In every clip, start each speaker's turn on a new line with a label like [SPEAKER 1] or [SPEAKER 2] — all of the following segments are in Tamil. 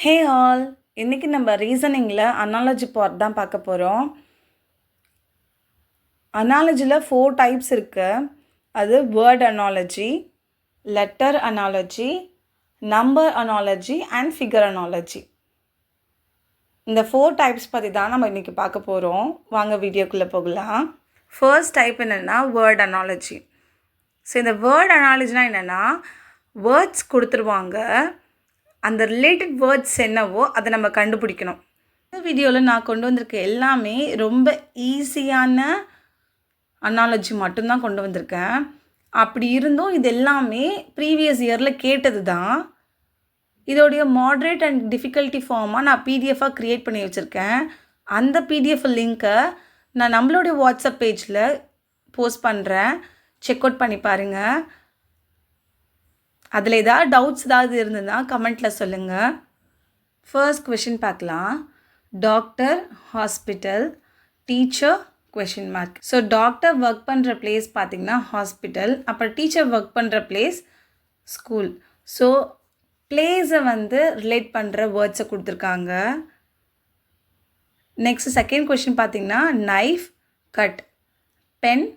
[SPEAKER 1] ஹே ஆல், இன்றைக்கி நம்ம ரீசனிங்கில் அனாலஜி பார்ட் தான் பார்க்க போகிறோம். அனாலஜியில் 4 டைப்ஸ் இருக்குது. அது word analogy, letter analogy, number analogy and figure analogy. இந்த 4 டைப்ஸ் பற்றி தான் நம்ம இன்றைக்கி பார்க்க போகிறோம். வாங்க வீடியோக்குள்ளே போகலாம். ஃபர்ஸ்ட் டைப் என்னென்னா வேர்ட் அனாலஜி. ஸோ இந்த வேர்ட் அனாலஜினா என்னென்னா, வேர்ட்ஸ் கொடுத்துருவாங்க, அந்த ரிலேட்டட் வேர்ட்ஸ் என்னவோ அதை நம்ம கண்டுபிடிக்கணும். இந்த வீடியோவில் நான் கொண்டு வந்திருக்க எல்லாமே ரொம்ப ஈஸியான அனாலஜி மட்டும்தான் கொண்டு வந்திருக்கேன். அப்படி இருந்தும் இது எல்லாமே ப்ரீவியஸ் இயரில் கேட்டது தான். இதோடைய மாட்ரேட் அண்ட் டிஃபிகல்ட்டி ஃபார்மாக நான் பிடிஎஃபாக க்ரியேட் பண்ணி வச்சுருக்கேன். அந்த பிடிஎஃப் லிங்க்கை நான் நம்மளுடைய வாட்ஸ்அப் பேஜில் போஸ்ட் பண்ணுறேன். செக் அவுட் பண்ணி பாருங்கள். அதில் ஏதாவது டவுட்ஸ் ஏதாவது இருந்ததுன்னா கமெண்ட்டில் சொல்லுங்கள். ஃபர்ஸ்ட் கொஷின் பார்க்கலாம். Doctor, hospital, teacher, question mark. So doctor work பண்ணுற பிளேஸ் பார்த்திங்கன்னா ஹாஸ்பிட்டல், அப்புறம் டீச்சர் ஒர்க் பண்ணுற பிளேஸ் ஸ்கூல். ஸோ பிளேஸை ரிலேட் பண்ணுற வேர்ட்ஸை கொடுத்துருக்காங்க. நெக்ஸ்ட் செகண்ட் கொஷின் பார்த்திங்கன்னா knife, cut, pen,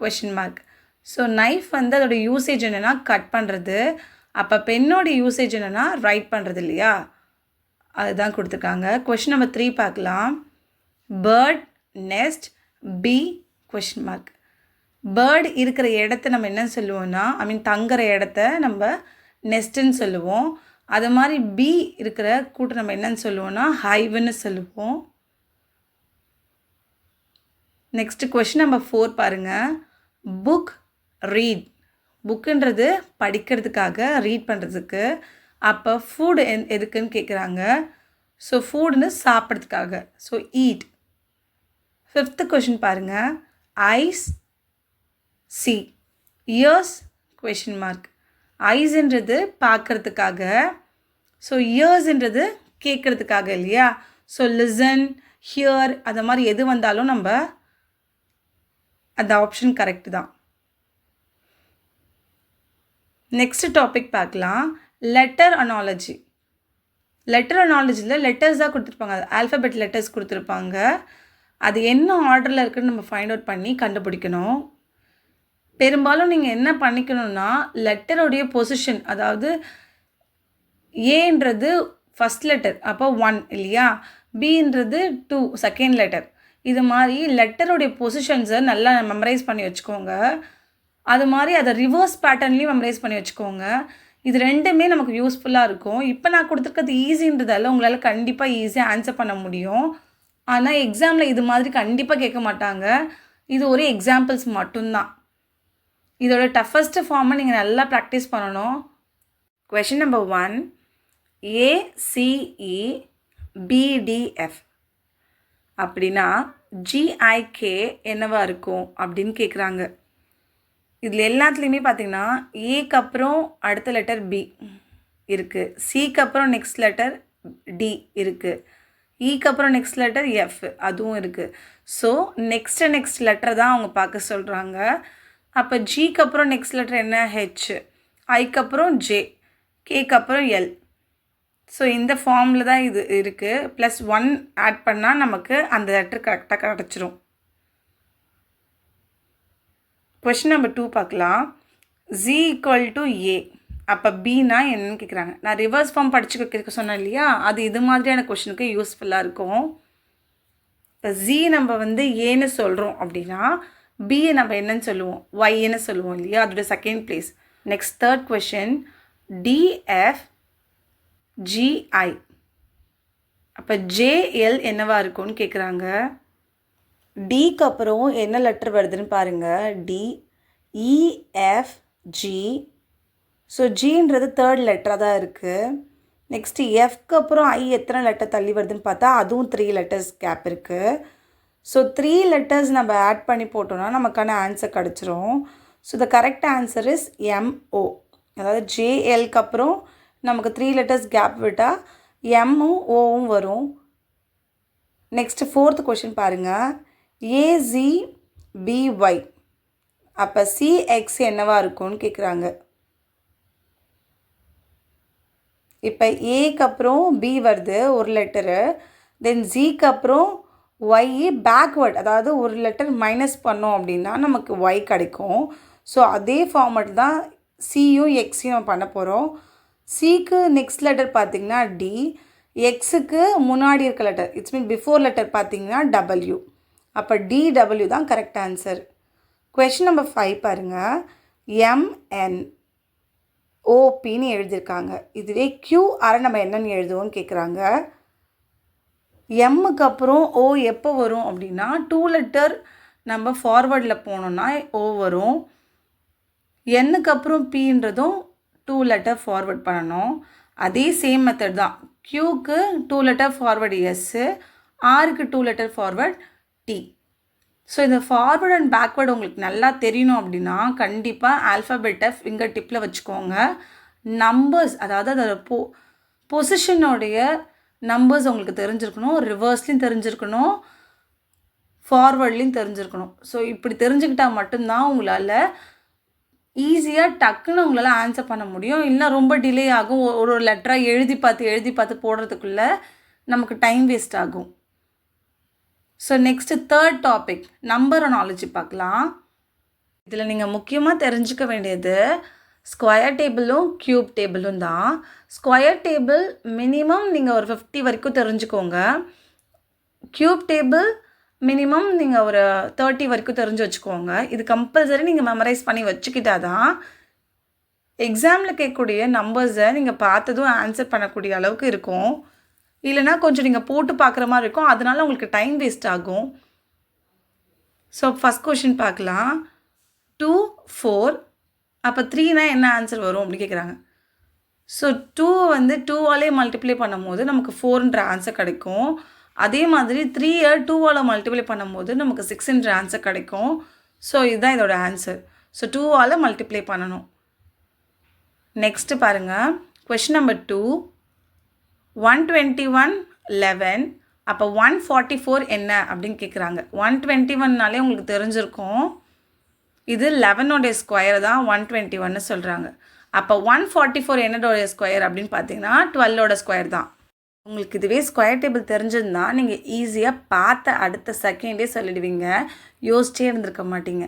[SPEAKER 1] question mark. So knife அதோட யூசேஜ் என்னென்னா கட் பண்ணுறது, அப்போ பென்னோட யூசேஜ் என்னென்னா ரைட் பண்ணுறது இல்லையா, அதுதான் கொடுத்துருக்காங்க. கொஷின் நம்பர் 3 பார்க்கலாம். Bird, nest, B, question mark. Bird இருக்கிற இடத்த நம்ம என்னன்னு சொல்லுவோம்னா, தங்குற இடத்த நம்ம நெஸ்ட்டுன்னு சொல்லுவோம். அது மாதிரி பி இருக்கிற கூட்டம் நம்ம என்னன்னு சொல்லுவோம்னா ஹைவுன்னு சொல்லுவோம். நெக்ஸ்ட் கொஷின் நம்பர் 4 பாருங்கள். Book, read. புக்குன்றது படிக்கிறதுக்காக, ரீட் பண்ணுறதுக்கு. அப்போ ஃபுட் எதுக்குன்னு கேட்குறாங்க. ஸோ ஃபுட்னு சாப்பிட்றதுக்காக. So eat. 5th கொஷின் பாருங்கள். Eyes, see. Ears, question mark. ஐஸ்ன்றது பார்க்குறதுக்காக, ஸோ இயர்ஸ்ன்றது கேட்குறதுக்காக இல்லையா. ஸோ லிசன், ஹியர், அது மாதிரி எது வந்தாலும் நம்ம அந்த ஆப்ஷன் கரெக்டு தான். நெக்ஸ்ட் டாபிக் பார்க்கலாம். Letter analogy. லெட்டர் அனாலஜியில் லெட்டர்ஸ் தான் கொடுத்துருப்பாங்க, ஆல்ஃபபெட் லெட்டர்ஸ் கொடுத்துருப்பாங்க. அது என்ன ஆர்டரில் இருக்குதுன்னு நம்ம ஃபைண்ட் அவுட் பண்ணி கண்டுபிடிக்கணும். பெரும்பாலும் நீங்கள் என்ன பண்ணிக்கணும்னா, லெட்டருடைய பொசிஷன், அதாவது ஏன்றது ஃபஸ்ட் லெட்டர், அப்போ 1 இல்லையா, பின்றது 2 செகண்ட் லெட்டர். இது மாதிரி லெட்டருடைய பொசிஷன்ஸை நல்லா மெமரைஸ் பண்ணி வச்சுக்கோங்க. அது மாதிரி அதை ரிவர்ஸ் பேட்டர்ன்லேயும் மெமரைஸ் பண்ணி வச்சுக்கோங்க. இது ரெண்டுமே நமக்கு யூஸ்ஃபுல்லாக இருக்கும். இப்போ நான் கொடுத்துருக்கிறது ஈஸின்றதால உங்களால் கண்டிப்பாக ஈஸியாக ஆன்சர் பண்ண முடியும். ஆனால் எக்ஸாமில் இது மாதிரி கண்டிப்பாக கேட்க மாட்டாங்க. இது ஒரு எக்ஸாம்பிள்ஸ் மட்டும்தான். இதோட டஃபஸ்ட்டு ஃபார்மை நீங்கள் நல்லா ப்ராக்டிஸ் பண்ணணும். Question number 1. ஏசிஇ பிடிஎஃப் அப்படின்னா ஜிஐகே என்னவா இருக்கும் அப்படின்னு கேட்குறாங்க. இதில் எல்லாத்துலேயுமே பார்த்திங்கன்னா ஏக்கு அப்புறம் அடுத்த லெட்டர் பி இருக்குது, சிக்கு அப்புறம் நெக்ஸ்ட் லெட்டர் டி இருக்குது, ஈக்கு அப்புறம் நெக்ஸ்ட் லெட்டர் எஃப் அதுவும் இருக்குது. ஸோ நெக்ஸ்ட் லெட்டர் தான் அவங்க பார்க்க சொல்கிறாங்க. அப்போ ஜிக்கு அப்புறம் நெக்ஸ்ட் லெட்டர் என்ன, ஹெச், ஐக்கு அப்புறம் ஜே, கேக்கு அப்புறம் எல். ஸோ இந்த ஃபார்மில் தான் இது இருக்குது. +1 ஆட் பண்ணால் நமக்கு அந்த லெட்டர் கரெக்டாக கிடச்சிரும். கொஷின் நம்பர் 2 பார்க்கலாம். Z = A. அப்போ பின்னா என்னன்னு கேட்குறாங்க. நான் ரிவர்ஸ் ஃபார்ம் படித்து வைக்க சொன்னேன் இல்லையா, அது இது மாதிரியான கொஷினுக்கு யூஸ்ஃபுல்லாக இருக்கும். இப்போ Z நம்ம ஏன்னு சொல்கிறோம் அப்படின்னா, பியை நம்ம என்னன்னு சொல்லுவோம், ஒய்ன்னு சொல்லுவோம் இல்லையா, அதோட second place. Next third question. DF GI. அப்போ ஜேஎல் என்னவா இருக்கும்னு கேட்குறாங்க. டிக்கு அப்புறம் என்ன லெட்டர் வருதுன்னு பாருங்கள். D, EF, G. ஸோ ஜின்றது தேர்ட் லெட்டராக தான் இருக்குது. நெக்ஸ்ட்டு எஃப்க்கு அப்புறம் ஐ எத்தனை லெட்டர் தள்ளி வருதுன்னு பார்த்தா அதுவும் 3 லெட்டர்ஸ் கேப் இருக்குது. ஸோ 3 லெட்டர்ஸ் நம்ம ஆட் பண்ணி போட்டோம்னா நமக்கான ஆன்சர் கிடச்சிரும். So the correct answer is MO. அதாவது ஜேஎல்க்கு அப்புறம் நமக்கு 3 லெட்டர்ஸ் கேப் விட்டால் எம்மும் ஓவும் வரும். நெக்ஸ்ட்டு 4th கொஷின் பாருங்கள். ஏசிபிஒய். அப்போ சிஎக்ஸ் என்னவா இருக்கும்னு கேட்குறாங்க. இப்போ ஏக்கு அப்புறம் பி வருது ஒரு லெட்டரு, தென் ஜிக்கு அப்புறம் ஒய் பேக்வேர்ட், அதாவது ஒரு லெட்டர் மைனஸ் பண்ணோம் அப்படின்னா நமக்கு ஒய் கிடைக்கும். ஸோ அதே ஃபார்மேட் தான் சியும் எக்ஸையும் பண்ண போகிறோம். சிக்கு நெக்ஸ்ட் லெட்டர் பார்த்திங்கன்னா டி, எக்ஸுக்கு முன்னாடி இருக்க letter it's mean before letter பார்த்திங்கன்னா டபிள்யூ. அப்போ டிடபிள்யூ தான் கரெக்ட் ஆன்சர். கொஷின் நம்பர் 5 பாருங்கள். எம்என் ஓபின்னு எழுதியிருக்காங்க. இதுவே கியூஆர் நம்ம என்னன்னு எழுதுவோம்னு கேட்குறாங்க. எம்முக்கு அப்புறம் ஓ எப்போ வரும் அப்படின்னா 2 லெட்டர் நம்ம ஃபார்வர்டில் போனோன்னா ஓ வரும். என்னுக்கு அப்புறம் பின்றதும் 2 லெட்டர் ஃபார்வர்ட் பண்ணணும். அதே சேம் மெத்தட் தான். கியூக்கு 2 லெட்டர் ஃபார்வர்டு எஸ்ஸு, ஆருக்கு 2 லெட்டர் ஃபார்வர்ட் டி. ஸோ இந்த ஃபார்வர்ட் அண்ட் பேக்வேர்டு உங்களுக்கு நல்லா தெரியணும் அப்படின்னா கண்டிப்பாக ஆல்ஃபபெட்டை ஃபிங்கர் டிப்பில் வச்சுக்கோங்க. நம்பர்ஸ், அதாவது அதோட பொசிஷனுடைய நம்பர்ஸ் உங்களுக்கு தெரிஞ்சிருக்கணும், ரிவர்ஸ்லையும் தெரிஞ்சிருக்கணும், ஃபார்வர்ட்லேயும் தெரிஞ்சிருக்கணும். ஸோ இப்படி தெரிஞ்சுக்கிட்டால் மட்டும்தான் உங்களால் ஈஸியாக டக்குன்னு உங்களால் ஆன்சர் பண்ண முடியும். இல்லைனா ரொம்ப டிலே ஆகும். ஒரு ஒரு லெட்டராக எழுதி பார்த்து போடுறதுக்குள்ளே நமக்கு டைம் வேஸ்ட் ஆகும். ஸோ நெக்ஸ்ட்டு தேர்ட் டாபிக் நம்பராலஜி பார்க்கலாம். இதில் நீங்கள் முக்கியமாக தெரிஞ்சுக்க வேண்டியது ஸ்கொயர் டேபிளும் க்யூப் டேபிளும் தான். ஸ்கொயர் டேபிள் மினிமம் நீங்கள் ஒரு 50 வரைக்கும் தெரிஞ்சுக்கோங்க. க்யூப் டேபிள் மினிமம் நீங்கள் ஒரு 30 வரைக்கும் தெரிஞ்சு வச்சுக்கோங்க. இது கம்பல்சரி நீங்கள் மெமரைஸ் பண்ணி வச்சுக்கிட்டா தான் எக்ஸாமில் கேட்கக்கூடிய நம்பர்ஸை நீங்கள் பார்த்ததும் ஆன்சர் பண்ணக்கூடிய அளவுக்கு இருக்கும். இல்லைனா கொஞ்சம் நீங்கள் போட்டு பார்க்குற மாதிரி இருக்கும், அதனால உங்களுக்கு டைம் வேஸ்ட் ஆகும். ஸோ ஃபஸ்ட் கொஷின் பார்க்கலாம். 2 4 அப்போ 3னா என்ன ஆன்சர் வரும் அப்படின்னு கேட்குறாங்க. ஸோ 2 வந்து 2ஆலே மல்டிப்ளை பண்ணும் போது நமக்கு 4ன்ற ஆன்சர் கிடைக்கும். அதே மாதிரி 3ஐ 2ஆல் மல்டிப்ளை பண்ணும் போது நமக்கு 6ன்ற ஆன்சர் கிடைக்கும். ஸோ இதுதான் இதோட ஆன்சர். ஸோ 2ஆல் மல்டிப்ளை பண்ணணும். நெக்ஸ்ட்டு பாருங்கள். கொஷின் நம்பர் 2 121 11 அப்போ 144 என்ன அப்படின்னு கேட்குறாங்க. 121னாலே உங்களுக்கு தெரிஞ்சிருக்கும், இது 11ஓடைய ஸ்கொயர் தான் 121ன்னு சொல்கிறாங்க. அப்போ 144 என்னோடைய ஸ்கொயர் அப்படின்னு பார்த்தீங்கன்னா 12ஓட ஸ்கொயர் தான். உங்களுக்கு இதுவே ஸ்கொயர் டேபிள் தெரிஞ்சிருந்தா நீங்கள் ஈஸியாக பார்த்த அடுத்த செகண்டே சொல்லிடுவீங்க, யோசிச்சே இருந்திருக்க மாட்டீங்க.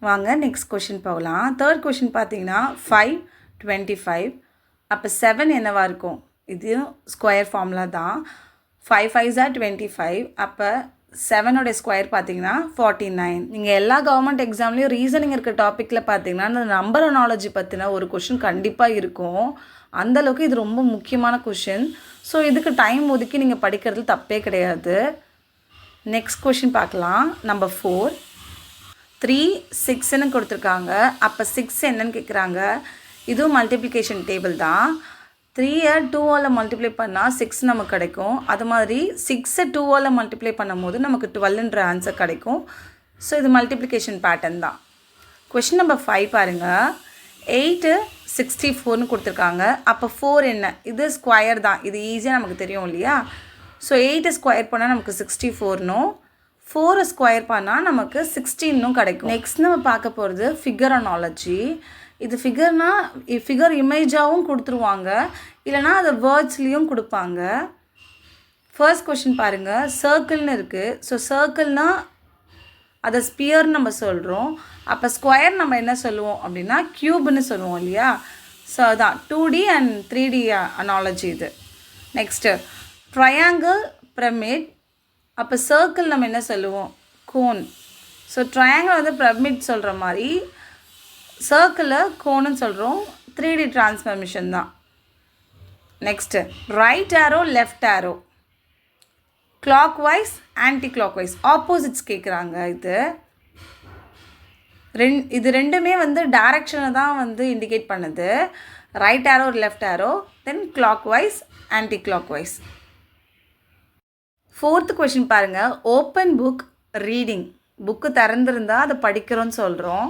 [SPEAKER 1] வாங்க நெக்ஸ்ட் கொஷின் போகலாம். தேர்ட் கொஷின் பார்த்தீங்கன்னா 5 25 அப்போ 7 என்னவாக இருக்கும்? இது ஸ்கொயர் ஃபார்முலா தான். 5 5s are 25 அப்போ 7ஓடைய ஸ்கொயர் பார்த்தீங்கன்னா 49. நீங்கள் எல்லா கவர்மெண்ட் எக்ஸாம்லேயும் ரீசனிங் இருக்க டாப்பிக்கில் பார்த்தீங்கன்னா அந்த நம்பராலஜி பற்றின ஒரு கொஷின் கண்டிப்பாக இருக்கும். அந்தளவுக்கு இது ரொம்ப முக்கியமான கொஷின். ஸோ இதுக்கு டைம் ஒதுக்கி நீங்கள் படிக்கிறது தப்பே கிடையாது. நெக்ஸ்ட் கொஷின் பார்க்கலாம். நம்பர் 4 3 6ன்னு கொடுத்துருக்காங்க. அப்போ 6 என்னன்னு கேட்குறாங்க. இதுவும் மல்டிப்ளிகேஷன் டேபிள் தான். 3ஐ 2ஆல் மல்டிப்ளை பண்ணால் 6 நமக்கு கிடைக்கும். அது மாதிரி 6ஐ 2ஆல் மல்டிப்ளை பண்ணும் போது நமக்கு 12ன்ற ஆன்சர் கிடைக்கும். ஸோ இது மல்டிப்ளிகேஷன் பேட்டர்ன் தான். கொஷின் நம்பர் 5 பாருங்கள். 8 64ன்னு கொடுத்துருக்காங்க. அப்போ 4 என்ன? இது ஸ்கொயர் தான், இது ஈஸியாக நமக்கு தெரியும் இல்லையா? ஸோ 8 ஸ்கொயர் பண்ணால் நமக்கு 64னும் 4 ஸ்கொயர் பண்ணால் நமக்கு 16னும் கிடைக்கும். நெக்ஸ்ட் நம்ம பார்க்க போகிறது ஃபிகரானாலஜி. இது ஃபிகர் இமேஜாகவும் கொடுத்துருவாங்க, இல்லைனா அதை வேர்ட்ஸ்லேயும் கொடுப்பாங்க. ஃபர்ஸ்ட் கொஷின் பாருங்கள். சர்க்கிள்னு இருக்குது. ஸோ சர்க்கிள்னால் அதை ஸ்பியர்னு நம்ம சொல்கிறோம். அப்போ ஸ்கொயர் நம்ம என்ன சொல்லுவோம் அப்படின்னா க்யூப்னு சொல்லுவோம் இல்லையா? ஸோ அதான் 2D அண்ட் 3D அனாலஜி இது. Next triangle pyramid. அப்போ சர்க்கிள் நம்ம என்ன சொல்லுவோம்? கோன். ஸோ ட்ரையாங்கிள் வந்து பிரமிட் சொல்கிற மாதிரி சர்க்கிளில் கோனுன்னு சொல்கிறோம். 3D டிரான்ஸ்ஃபர்மேஷன் தான். Next right arrow left arrow, clockwise anticlockwise, opposites கேட்குறாங்க. இது ரெண்டுமே வந்து டைரக்ஷனை தான் வந்து இண்டிகேட் பண்ணுது. Right arrow left arrow, then clockwise anticlockwise. Fourth question பாருங்கள். Open book reading. புக்கு திறந்துருந்தால் அதை படிக்கிறோன்னு சொல்கிறோம்.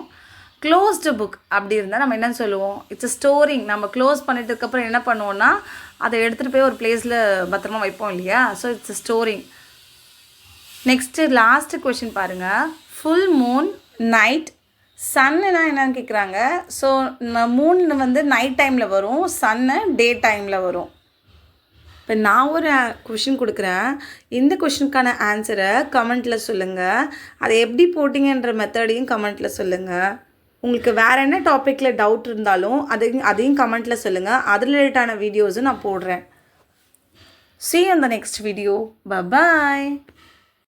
[SPEAKER 1] க்ளோஸ்டு புக் அப்படி இருந்தால் நம்ம என்ன சொல்லுவோம்? It's storing. நம்ம க்ளோஸ் பண்ணிட்டதுக்கப்புறம் என்ன பண்ணுவோன்னா அதை எடுத்துகிட்டு போய் ஒரு பிளேஸில் பத்திரமா வைப்போம் இல்லையா? So it's storing. Next last question பாருங்கள். ஃபுல் மூன் நைட் சன்னுனா என்னன்னு கேட்குறாங்க. ஸோ மூன் வந்து நைட் டைமில் வரும், சன்னு டே டைமில் வரும். இப்போ நான் ஒரு கொஷின் கொடுக்குறேன். இந்த கொஷினுக்கான ஆன்சரை கமெண்ட்டில் சொல்லுங்கள். அதை எப்படி போட்டிங்கன்ற மெத்தடையும் கமெண்ட்டில் சொல்லுங்கள். உங்களுக்கு வேறு என்ன டாப்பிக்கில் டவுட் இருந்தாலும் அதையும் கமெண்ட்டில் சொல்லுங்கள். அது ரிலேட்டான வீடியோஸும் நான் போடுறேன். See you in the next video. Bye bye.